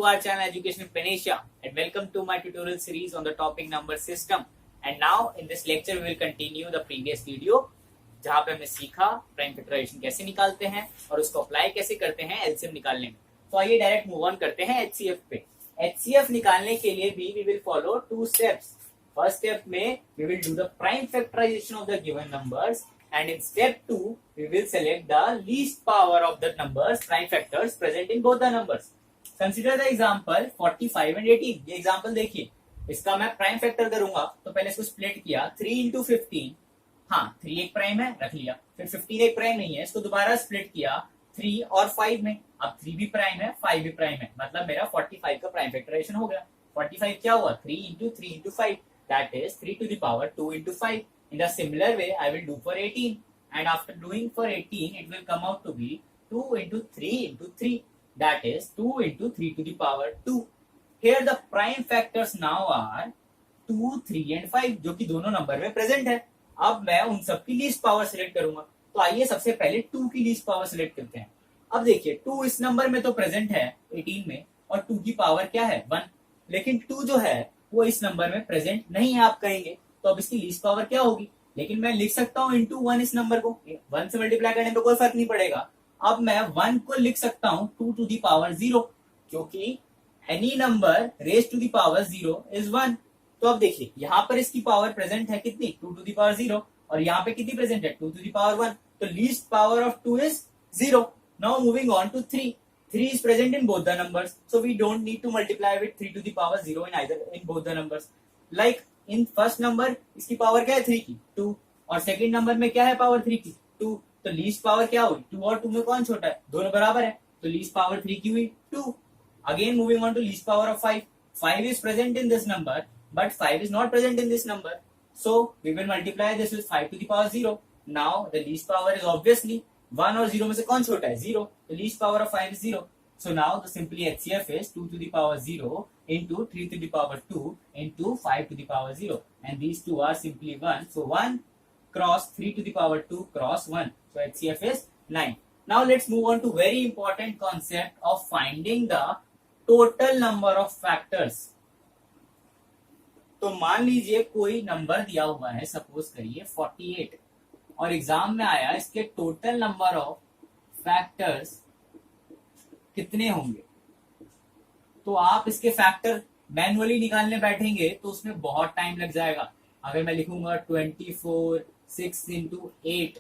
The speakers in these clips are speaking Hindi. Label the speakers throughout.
Speaker 1: our channel Education in Panesia and welcome to my tutorial series on the topic number system. And now in this lecture we will continue the previous video जहाँ पे हमने सीखा प्राइम फैक्टराइजेशन कैसे निकालते हैं और उसको अप्लाई कैसे करते हैं एलसीएम निकालने में। तो आइए डायरेक्ट मूव ऑन करते हैं एचसीएफ पे। एचसीएफ निकालने के लिए भी we will follow two steps. First step में we will do the prime factorisation of the given numbers and in step 2 we will select the least power of the numbers prime factors present in both the numbers. Consider the example 45 and 18. ये एग्जांपल देखिए, इसका मैं प्राइम फैक्टर करूंगा तो पहले इसको स्प्लिट किया 3 into 15। हाँ 3 एक प्राइम है, रख लिया। फिर 15 एक प्राइम नहीं है, इसको दोबारा स्प्लिट किया 3 और 5 में। अब 3 भी प्राइम है, 5 भी प्राइम है, मतलब मेरा 45 का प्राइम फैक्टराइजेशन हो गया। 45 क्या हुआ, 3 into 3 into 5, that is 3 to the power 2 into 5. In the similar way, I will do for 18, and after doing for 18, it will come out to be 2 into 3 into 3, that is 2 into 3 to the power 2. Here the prime factors now are 2, 3 and 5, जो कि दोनों नंबर में प्रेजेंट है। अब मैं उन सब की लीस्ट पावर सिलेक्ट करूंगा। तो आइए सबसे पहले 2 की लीस्ट पावर सिलेक्ट करते हैं। अब देखिए 2 इस नंबर में तो प्रेजेंट है 18 में, और 2 की पावर क्या है 1, लेकिन 2 जो है वो इस नंबर में प्रेजेंट नहीं है आप कहेंगे, तो अब इसकी लीस्ट पावर क्या होगी। लेकिन मैं लिख सकता हूँ इंटू 1 इस नंबर को, 1 से मल्टीप्लाई करने पे कोई फर्क नहीं पड़ेगा। अब मैं 1 को लिख सकता हूँ 2 to the power 0, क्योंकि any number raise to the power 0 is 1। तो अब देखिए यहाँ पर इसकी पावर प्रेजेंट है कितनी, 2 to the power 0, और यहाँ पे कितनी प्रेजेंट है 2 to the power 1। तो least power of 2 is 0। Now moving on to 3 is present in both the numbers, so we don't need to multiply with 3 to the power 0 in both the numbers. Like in first number इसकी पावर क्या है 3 की 2, और सेकंड नंबर में क्या है पावर 3 की 2। तो लीस्ट पावर क्या हुई, 2 और 2 में कौन छोटा है, दोनों बराबर है, तो लीस्ट पावर 3 की हुई 2। Again moving on to least power of 5 is present in this number but 5 is not present in this number, so we will multiply this with 5 to the power 0। Now the least power is obviously 1 और 0 में से कौन छोटा है 0, तो least power of 5 is 0। So now the simply HCF is 2 to the power 0 into 3 to the power 2 into 5 to the power 0, and these two are simply 1. So 1 cross 3 to the power 2 cross 1. So HCF is 9. Now let's move on to very important concept of finding the total number of factors. तो मान लीजिए कोई नंबर दिया हुआ है, सपोज करिए 48, और एग्जाम में आया इसके टोटल नंबर ऑफ फैक्टर्स कितने होंगे। तो आप इसके फैक्टर मैन्युअली निकालने बैठेंगे तो उसमें बहुत टाइम लग जाएगा। अगर मैं लिखूंगा 24 6 into 8,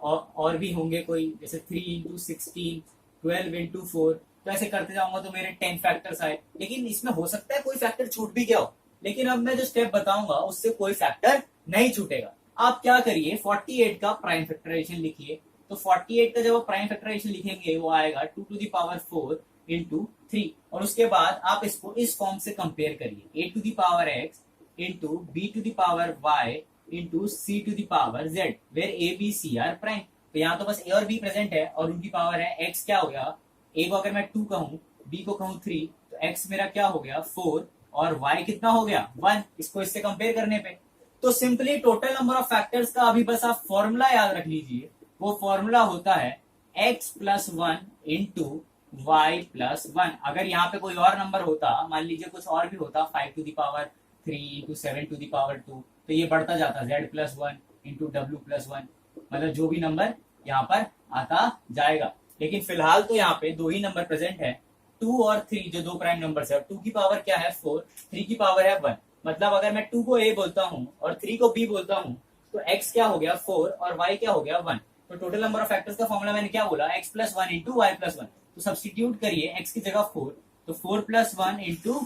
Speaker 1: और भी होंगे कोई, जैसे 3 into 16 12 into 4, तो ऐसे करते जाऊंगा तो मेरे 10 फैक्टर्स आए। लेकिन इसमें हो सकता है कोई फैक्टर छूट भी गया हो, लेकिन अब मैं जो स्टेप बताऊंगा उससे कोई फैक्टर नहीं छूटेगा। आप क्या करिए 48 का प्राइम फैक्टराइजेशन लिखिए। तो 48 का जब आप प्राइम फैक्टराइजेशन लिखेंगे वो आएगा 2 to the power 4 into 3, और उसके बाद आप इसको इस फॉर्म से कंपेयर करिए, a to the power x into b to the power y into c to the power z, where a b c are prime। तो यहाँ तो बस a और b प्रेजेंट है और उनकी पावर है x। क्या हो गया, a को अगर मैं 2 कहूँ, b को कहूँ 3, तो x मेरा क्या हो गया 4, और y कितना हो गया 1, इसको इससे कंपेयर करने पे। तो simply total number of factors का अभी बस आप फॉर्मूला याद रख लीजिए। वो फॉर्मूला होता है x plus 1 into y plus 1। अगर यहाँ पे कोई और नंबर होता, मान लीजिए कुछ और भी होता, 5 to the power 3 into 7 to the power 2, तो ये बढ़ता जाता z plus 1 into w plus 1, मतलब जो भी नंबर यहाँ पर आता जाएगा। लेकिन फिलहाल तो यहाँ पे 2 ही नंबर प्रेजेंट है, 2 और 3, जो 2 प्राइम नंबर है। 2 की पावर क्या है 4, 3 की पावर है 1, मतलब अगर मैं 2 को a बोलता हूँ और 3 को b बोलता हूँ तो x क्या हो गया 4 और y क्या हो गया 1। तो टोटल नंबर ऑफ फैक्टर्स का फॉर्मूला मैंने क्या बोला, x plus 1 into y plus 1। तो सब्स्टिट्यूट करिए, x की जगह 4, तो 4 plus 1 into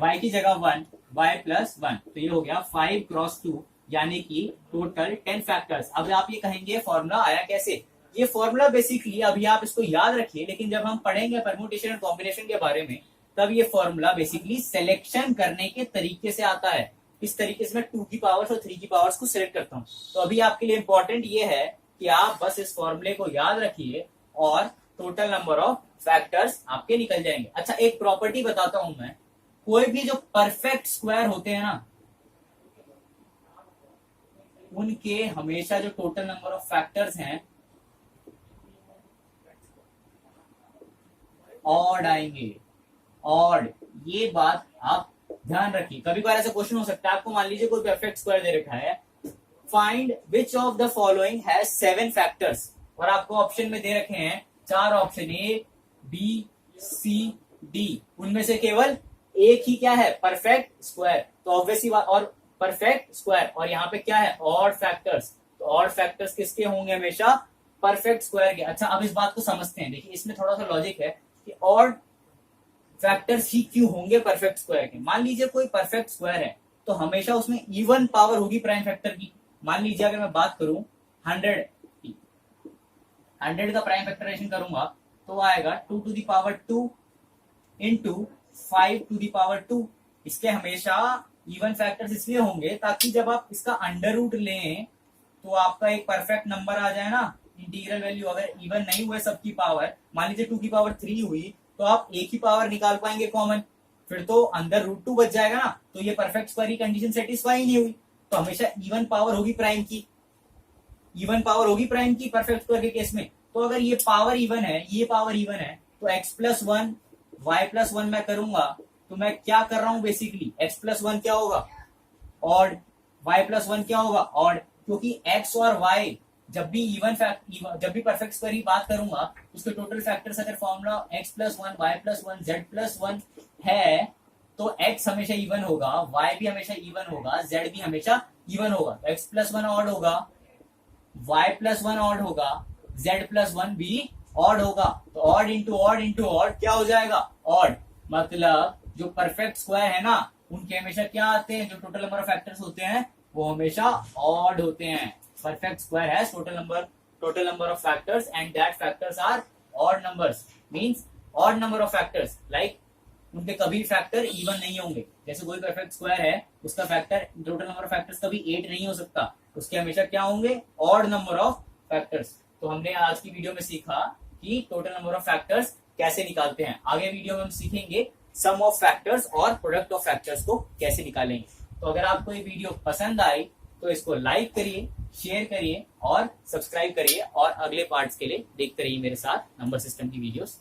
Speaker 1: y की जगह 1, y plus 1, तो ये हो गया 5 cross 2, यानी कि टोटल 10 फैक्टर्स। अब आप ये कहेंगे फॉर्मूला आया कैसे। ये फॉर्मूला बेसिकली अभी आप इसको याद रखिए, लेकिन जब हम पढ़ेंगे परम्यूटेशन और कॉम्बिनेशन के बारे में तब ये फॉर्मूला बेसिकली सिलेक्शन करने के तरीके से आता है। इस तरीके से मैं 2 की पावर्स और 3 की पावर्स को सिलेक्ट करता हूँ। तो अभी आपके लिए इंपॉर्टेंट ये है कि आप बस इस फॉर्मूले को याद रखिए और टोटल नंबर ऑफ फैक्टर्स आपके निकल जाएंगे। अच्छा, एक प्रॉपर्टी बताता हूं मैं, कोई भी जो परफेक्ट स्क्वायर होते हैं ना, उनके हमेशा जो टोटल नंबर ऑफ फैक्टर्स हैं ऑड आएंगे। ऑड। ये बात आप ध्यान रखिए। कभी कभार ऐसा क्वेश्चन हो सकता है आपको, मान लीजिए कोई परफेक्ट स्क्वायर दे रखा है, find which of the following has 7 factors, और आपको ऑप्शन में दे रखे हैं 4 option, A B C D, उनमें से केवल एक ही क्या है, परफेक्ट स्क्वायर। तो ऑब्वियसली बात, और परफेक्ट स्क्वायर, और यहाँ पे क्या है, ऑड फैक्टर्स। तो ऑड फैक्टर्स किसके होंगे, हमेशा परफेक्ट स्क्वायर के। अच्छा, अब इस बात को समझते हैं। देखिए इसमें थोड़ा सा लॉजिक है कि ऑड फैक्टर्स ही क्यों होंगे परफेक्ट स्क्वायर के। मान लीजिए कोई परफेक्ट स्क्वायर है तो हमेशा उसमें इवन पावर होगी प्राइम फैक्टर की। मान लीजिए अगर मैं बात करूं 100 की, 100 का प्राइम फैक्टराइजेशन करूंगा तो आएगा 2 to the power 2 into 5 to the power 2। इसके हमेशा इवन फैक्टर्स इसलिए होंगे ताकि जब आप इसका अंडर रूट लें तो आपका एक परफेक्ट नंबर आ जाए ना। इंटीग्रल वैल्यू अगर इवन नहीं हुए सबकी पावर, मान लीजिए 2 की पावर 3 हुई, तो आप एक ही पावर निकाल पाएंगे कॉमन, फिर तो अंदर √2 बच जाएगा ना। तो ये परफेक्ट स्क्वायर की कंडीशन सेटिस्फाई नहीं हुई। तो हमेशा इवन पावर होगी प्राइम की, इवन पावर होगी प्राइम की परफेक्ट स्क्वायर के केस में। तो अगर ये पावर इवन है, ये पावर इवन है, तो x+1 y+1 मैं करूंगा तो मैं क्या कर रहा हूं बेसिकली, x+1 क्या होगा, ऑड, y+1 क्या होगा, ऑड। क्योंकि x और y जब भी जब भी परफेक्ट स्क्वायर की बात करूंगा उसके टोटल फैक्टर्स अगर फॉर्मूला x+1 y+1 z+1 है तो x हमेशा इवन होगा, y भी हमेशा इवन होगा, z भी हमेशा इवन होगा। तो x+1 ऑड होगा, y+1 ऑड होगा, z+1 भी ऑड होगा। तो odd into odd into odd क्या हो जाएगा, ऑड। मतलब जो परफेक्ट स्क्वायर है ना उनके हमेशा क्या आते हैं, जो टोटल नंबर ऑफ फैक्टर्स होते हैं वो हमेशा ऑड होते हैं। Perfect square has total number of factors and that factors are odd numbers, means odd number of factors, like उनके कभी फैक्टर इवन नहीं होंगे। जैसे कोई परफेक्ट स्क्वायर है उसका factor, total number of factors कभी 8 नहीं हो सकता, उसके हमेशा क्या होंगे, ऑड नंबर ऑफ फैक्टर्स। तो हमने आज की वीडियो में सीखा कि टोटल नंबर ऑफ फैक्टर्स कैसे निकालते हैं। आगे वीडियो में हम सीखेंगे सम ऑफ फैक्टर्स और प्रोडक्ट ऑफ फैक्टर्स को कैसे निकालेंगे। तो अगर आपको ये वीडियो पसंद आई तो इसको लाइक करिए, शेयर करिए और सब्सक्राइब करिए, और अगले पार्ट्स के लिए देखते रहिए मेरे साथ नंबर सिस्टम की वीडियोस।